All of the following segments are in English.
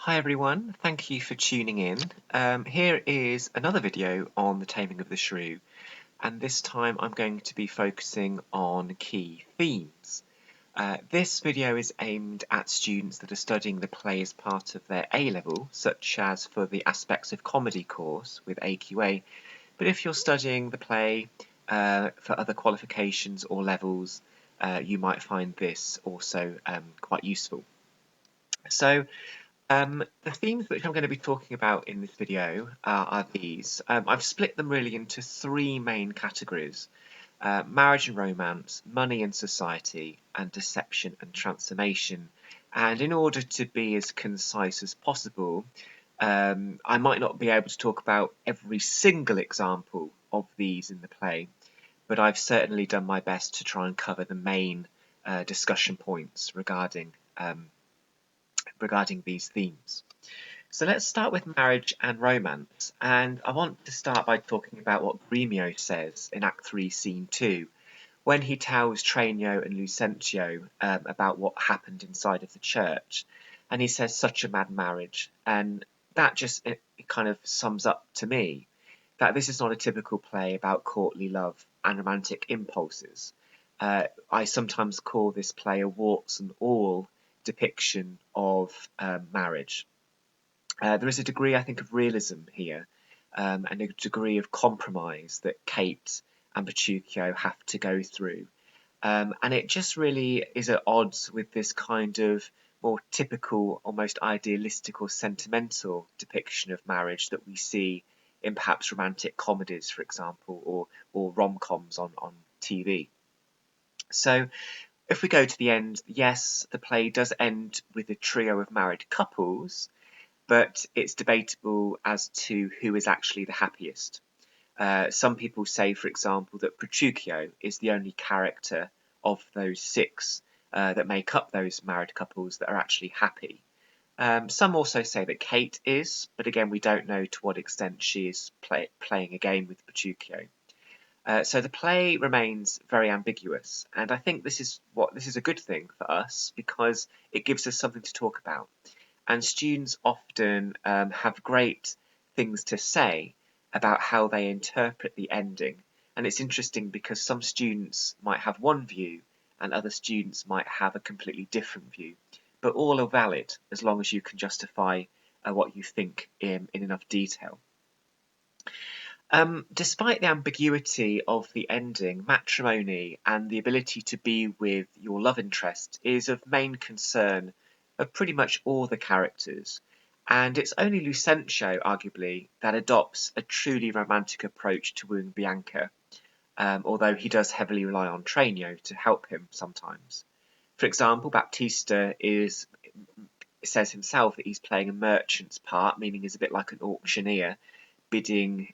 Hi everyone, thank you for tuning in. Here is another video on the taming of the shrew, and this time I'm going to be focusing on key themes. This video is aimed at students that are studying the play as part of their A-level, such as for the Aspects of Comedy course with AQA, but if you're studying the play for other qualifications or levels, you might find this also quite useful. So, the themes which I'm going to be talking about in this video are these. I've split them really into three main categories: marriage and romance, money and society, and deception and transformation. And in order to be as concise as possible, I might not be able to talk about every single example of these in the play, but I've certainly done my best to try and cover the main discussion points regarding these themes. So let's start with marriage and romance, and I want to start by talking about what Gremio says in Act 3, Scene 2, when he tells Tranio and Lucentio about what happened inside of the church, and he says, "Such a mad marriage," and that just it kind of sums up to me that this is not a typical play about courtly love and romantic impulses. I sometimes call this play a warts and all depiction of marriage. There is a degree, I think, of realism here, and a degree of compromise that Kate and Petruchio have to go through. And it just really is at odds with this kind of more typical, almost idealistic or sentimental depiction of marriage that we see in perhaps romantic comedies, for example, or rom-coms on TV. So if we go to the end, yes, the play does end with a trio of married couples, but it's debatable as to who is actually the happiest. Some people say, for example, that Petruchio is the only character of those six that make up those married couples that are actually happy. Some also say that Kate is, but again, we don't know to what extent she is playing a game with Petruchio. So the play remains very ambiguous, and I think this is a good thing for us because it gives us something to talk about. And students often have great things to say about how they interpret the ending. And it's interesting because some students might have one view and other students might have a completely different view. But all are valid as long as you can justify what you think in enough detail. Despite the ambiguity of the ending, matrimony and the ability to be with your love interest is of main concern of pretty much all the characters, and it's only Lucentio, arguably, that adopts a truly romantic approach to wooing Bianca, although he does heavily rely on Tranio to help him sometimes. For example, Baptista says himself that he's playing a merchant's part, meaning he's a bit like an auctioneer, bidding,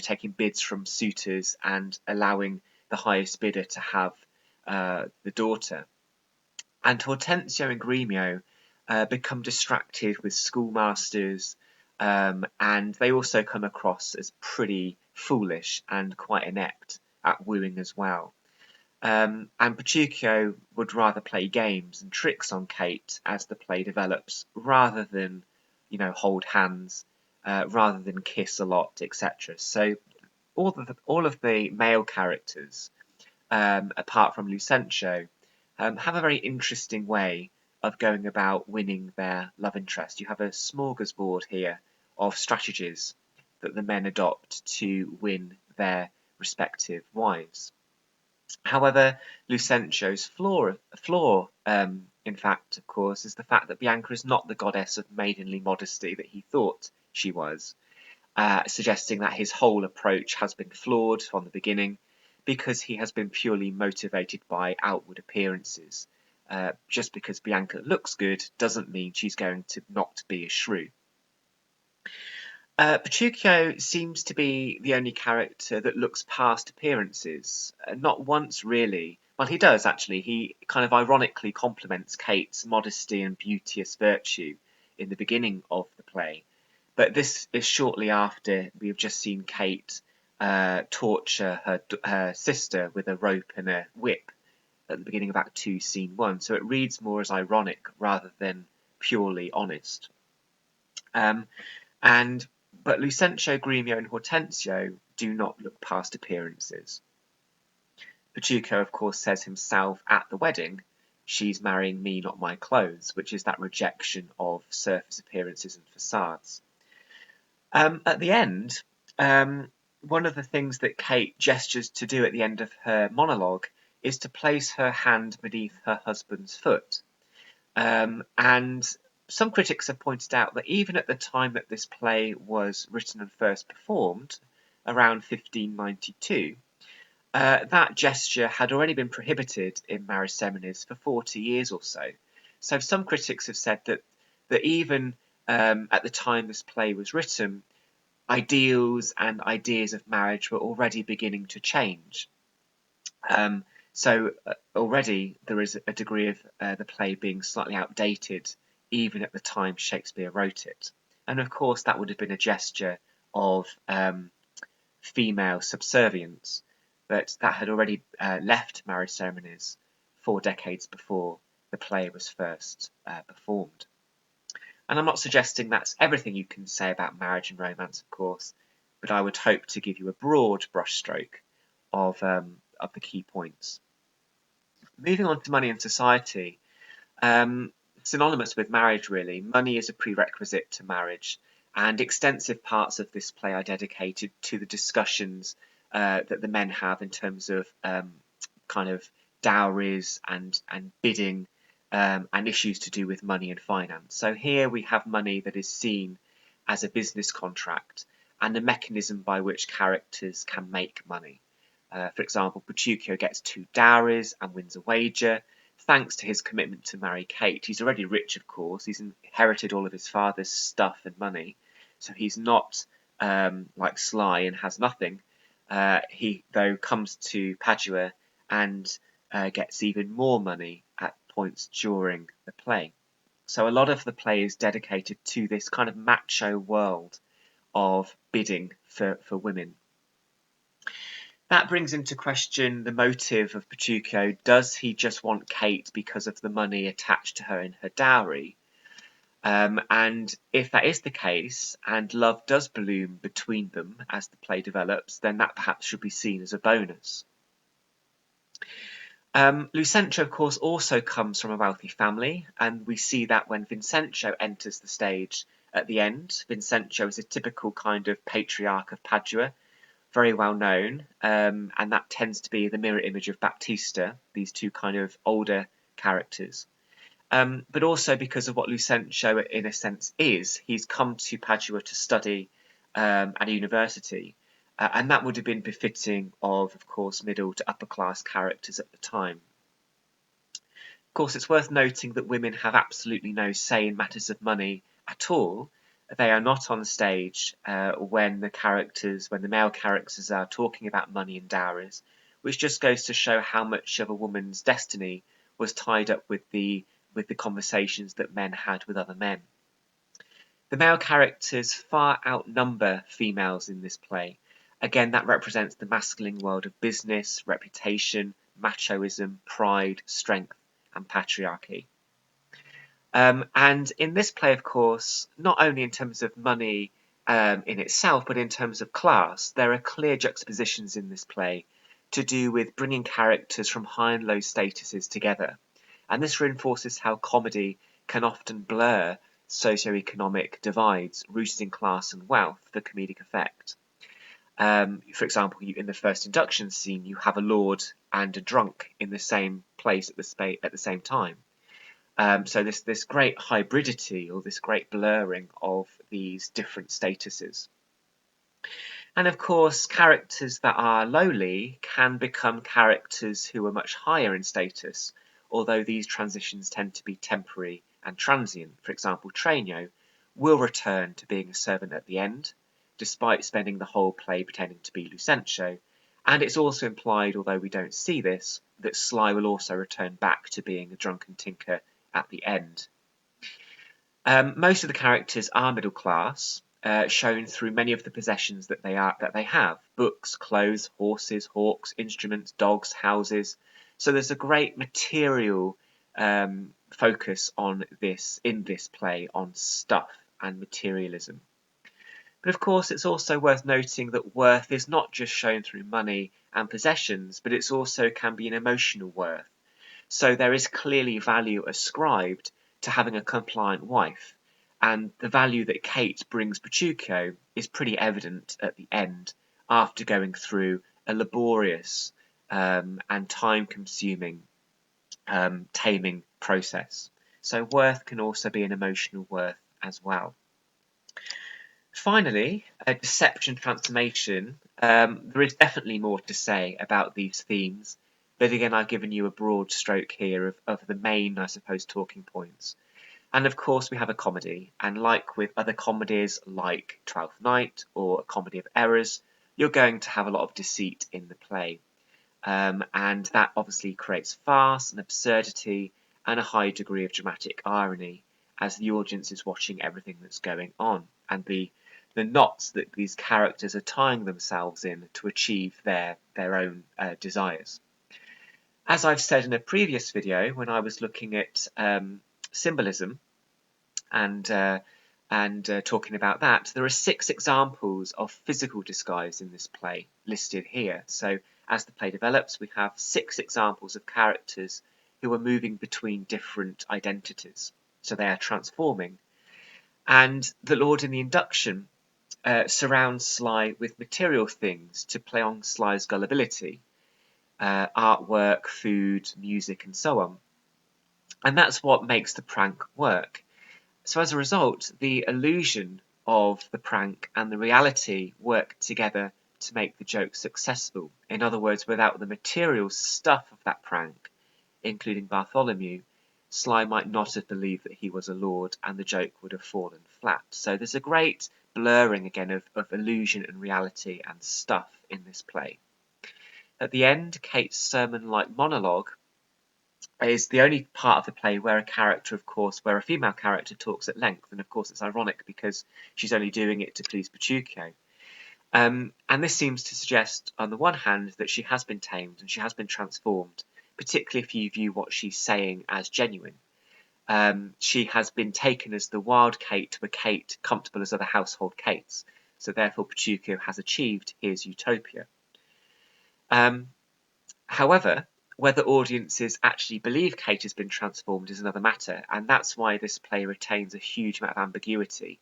taking bids from suitors and allowing the highest bidder to have the daughter. And Hortensio and Gremio become distracted with schoolmasters, and they also come across as pretty foolish and quite inept at wooing as well. And Petruchio would rather play games and tricks on Kate as the play develops, rather than, hold hands, rather than kiss a lot, etc. So all of the male characters, apart from Lucentio, have a very interesting way of going about winning their love interest. You have a smorgasbord here of strategies that the men adopt to win their respective wives. However, Lucentio's flaw, in fact, of course, is the fact that Bianca is not the goddess of maidenly modesty that he thought she was, suggesting that his whole approach has been flawed from the beginning because he has been purely motivated by outward appearances. Just because Bianca looks good doesn't mean she's going to not be a shrew. Petruchio seems to be the only character that looks past appearances. Not once, really. Well, he does, actually. He kind of ironically compliments Kate's modesty and beauteous virtue in the beginning of the play. But this is shortly after we have just seen Kate torture her sister with a rope and a whip at the beginning of Act 2, Scene 1. So it reads more as ironic rather than purely honest. Um, but Lucentio, Gremio, and Hortensio do not look past appearances. Petruchio, of course, says himself at the wedding, "She's marrying me, not my clothes," which is that rejection of surface appearances and facades. At the end, one of the things that Kate gestures to do at the end of her monologue is to place her hand beneath her husband's foot. And some critics have pointed out that even at the time that this play was written and first performed, around 1592, that gesture had already been prohibited in marriage ceremonies for 40 years or so. So some critics have said that even at the time this play was written, ideals and ideas of marriage were already beginning to change. So already there is a degree of the play being slightly outdated, even at the time Shakespeare wrote it. And of course, that would have been a gesture of female subservience, but that had already left marriage ceremonies 4 decades before the play was first performed. And I'm not suggesting that's everything you can say about marriage and romance, of course, but I would hope to give you a broad brushstroke of the key points. Moving on to money and society, synonymous with marriage really, money is a prerequisite to marriage, and extensive parts of this play are dedicated to the discussions that the men have in terms of kind of dowries and bidding and issues to do with money and finance. So here we have money that is seen as a business contract and a mechanism by which characters can make money. For example, Petruchio gets 2 dowries and wins a wager, thanks to his commitment to marry Kate. He's already rich, of course. He's inherited all of his father's stuff and money, so he's not like Sly and has nothing. He, though, comes to Padua and gets even more money at points during the play. So a lot of the play is dedicated to this kind of macho world of bidding for women. That brings into question the motive of Petruchio. Does he just want Kate because of the money attached to her in her dowry? And if that is the case, and love does bloom between them as the play develops, then that perhaps should be seen as a bonus. Lucentio, of course, also comes from a wealthy family, and we see that when Vincentio enters the stage at the end. Vincentio is a typical kind of patriarch of Padua, very well known, and that tends to be the mirror image of Baptista, these two kind of older characters. But also because of what Lucentio, in a sense, is. He's come to Padua to study at a university, and that would have been befitting of course, middle to upper class characters at the time. Of course, it's worth noting that women have absolutely no say in matters of money at all. They are not on stage when the male characters are talking about money and dowries, which just goes to show how much of a woman's destiny was tied up with the conversations that men had with other men. The male characters far outnumber females in this play. Again, that represents the masculine world of business, reputation, machoism, pride, strength, and patriarchy. And in this play, of course, not only in terms of money in itself, but in terms of class, there are clear juxtapositions in this play to do with bringing characters from high and low statuses together. And this reinforces how comedy can often blur socioeconomic divides rooted in class and wealth for comedic effect. For example, in the first induction scene, you have a lord and a drunk in the same place at the same time. So this great hybridity, or this great blurring of these different statuses. And of course, characters that are lowly can become characters who are much higher in status, although these transitions tend to be temporary and transient. For example, Tranio will return to being a servant at the end, despite spending the whole play pretending to be Lucentio. And it's also implied, although we don't see this, that Sly will also return back to being a drunken tinker at the end. Most of the characters are middle class, shown through many of the possessions that they have: books, clothes, horses, hawks, instruments, dogs, houses. So there's a great material focus on this in this play on stuff and materialism. But of course, it's also worth noting that worth is not just shown through money and possessions, but it also can be an emotional worth. So there is clearly value ascribed to having a compliant wife, and the value that Kate brings Petruchio is pretty evident at the end, after going through a laborious and time-consuming taming process. So worth can also be an emotional worth as well. Finally, deception transformation. There is definitely more to say about these themes, but again, I've given you a broad stroke here of the main, I suppose, talking points. And of course, we have a comedy, and like with other comedies like Twelfth Night or A Comedy of Errors, you're going to have a lot of deceit in the play. And that obviously creates farce and absurdity and a high degree of dramatic irony as the audience is watching everything that's going on, and the knots that these characters are tying themselves in to achieve their own desires. As I've said in a previous video when I was looking at symbolism and talking about that, there are 6 examples of physical disguise in this play listed here. So as the play develops, we have 6 examples of characters who are moving between different identities. So they are transforming. And the Lord in the Induction surrounds Sly with material things to play on Sly's gullibility, artwork, food, music, and so on. And that's what makes the prank work. So as a result, the illusion of the prank and the reality work together to make the joke successful. In other words, without the material stuff of that prank, including Bartholomew, Sly might not have believed that he was a lord, and the joke would have fallen flat. So there's a great blurring again of illusion and reality and stuff in this play. At the end, Kate's sermon-like monologue is the only part of the play where a female character talks at length, and of course it's ironic because she's only doing it to please Petruchio. And this seems to suggest, on the one hand, that she has been tamed and she has been transformed, particularly if you view what she's saying as genuine. She has been taken as the wild Kate to a Kate comfortable as other household Kates, so therefore Petruchio has achieved his utopia. However, whether audiences actually believe Kate has been transformed is another matter, and that's why this play retains a huge amount of ambiguity.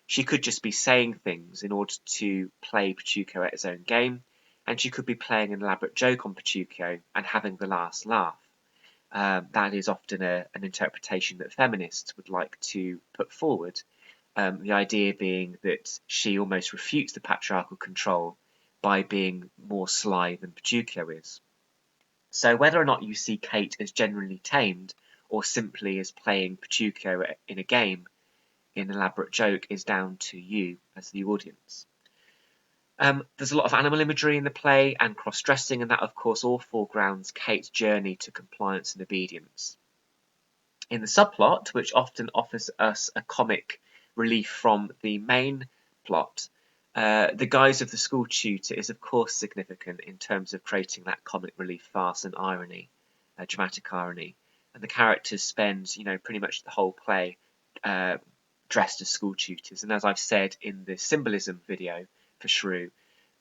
She could just be saying things in order to play Petruchio at his own game, and she could be playing an elaborate joke on Petruchio and having the last laugh. That is often an interpretation that feminists would like to put forward, the idea being that she almost refutes the patriarchal control by being more sly than Petruchio is. So whether or not you see Kate as genuinely tamed or simply as playing Petruchio in a game in an elaborate joke is down to you as the audience. There's a lot of animal imagery in the play and cross-dressing, and that of course all foregrounds Kate's journey to compliance and obedience. In the subplot, which often offers us a comic relief from the main plot, the guise of the school tutor is of course significant in terms of creating that comic relief farce and irony, dramatic irony. And the characters spend, pretty much the whole play dressed as school tutors. And as I've said in the symbolism video for Shrew,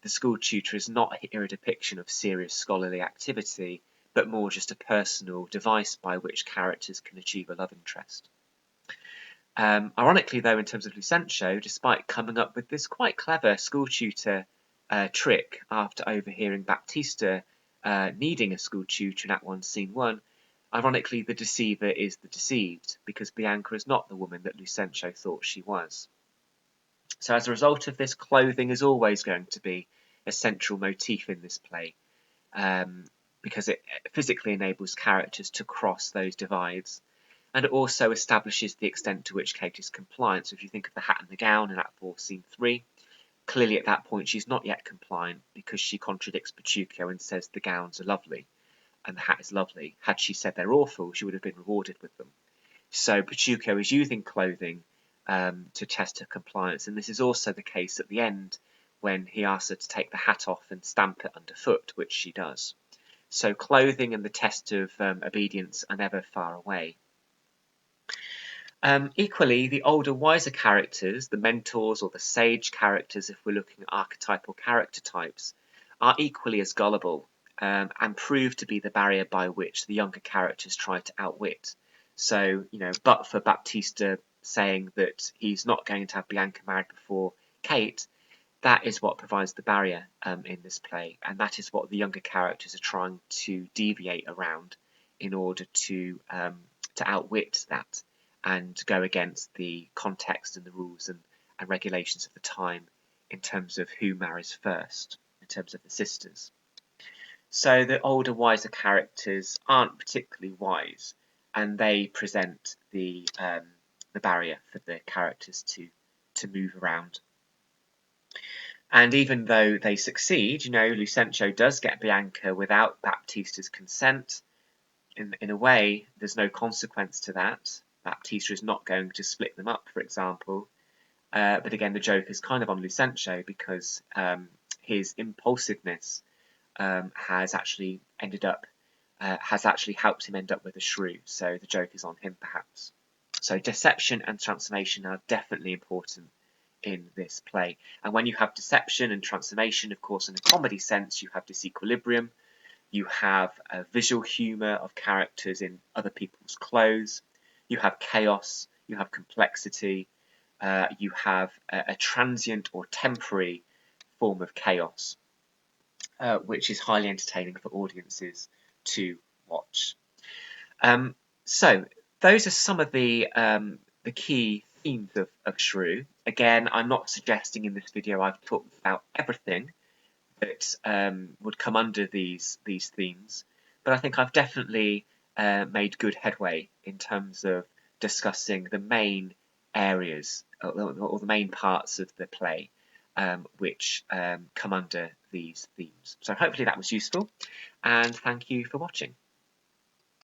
the school tutor is not here a depiction of serious scholarly activity, but more just a personal device by which characters can achieve a love interest. Ironically, though, in terms of Lucentio, despite coming up with this quite clever school tutor trick after overhearing Baptista needing a school tutor in Act 1, Scene 1, ironically, the deceiver is the deceived, because Bianca is not the woman that Lucentio thought she was. So as a result of this, clothing is always going to be a central motif in this play, because it physically enables characters to cross those divides. And it also establishes the extent to which Kate is compliant. So if you think of the hat and the gown in Act 4, Scene 3, clearly at that point she's not yet compliant because she contradicts Petruchio and says the gowns are lovely and the hat is lovely. Had she said they're awful, she would have been rewarded with them. So Petruchio is using clothing to test her compliance, and this is also the case at the end when he asks her to take the hat off and stamp it underfoot, which she does. So clothing and the test of obedience are never far away. Equally, the older, wiser characters, the mentors or the sage characters, if we're looking at archetypal character types, are equally as gullible and prove to be the barrier by which the younger characters try to outwit. So, but for Baptista saying that he's not going to have Bianca married before Kate, that is what provides the barrier in this play, and that is what the younger characters are trying to deviate around in order to outwit that and go against the context and the rules and regulations of the time in terms of who marries first, in terms of the sisters. So the older, wiser characters aren't particularly wise, and they present the barrier for the characters to move around. And even though they succeed, Lucentio does get Bianca without Baptista's consent. In a way, there's no consequence to that. Baptista is not going to split them up, for example. But again, the joke is kind of on Lucentio because his impulsiveness has actually helped him end up with a shrew. So the joke is on him, perhaps. So deception and transformation are definitely important in this play. And when you have deception and transformation, of course, in a comedy sense, you have disequilibrium. You have a visual humour of characters in other people's clothes. You have chaos. You have complexity. You have a transient or temporary form of chaos, which is highly entertaining for audiences to watch. So those are some of the key themes of Shrew. Again, I'm not suggesting in this video I've talked about everything that would come under these themes, but I think I've definitely made good headway in terms of discussing the main areas or the main parts of the play which come under these themes. So hopefully that was useful, and thank you for watching.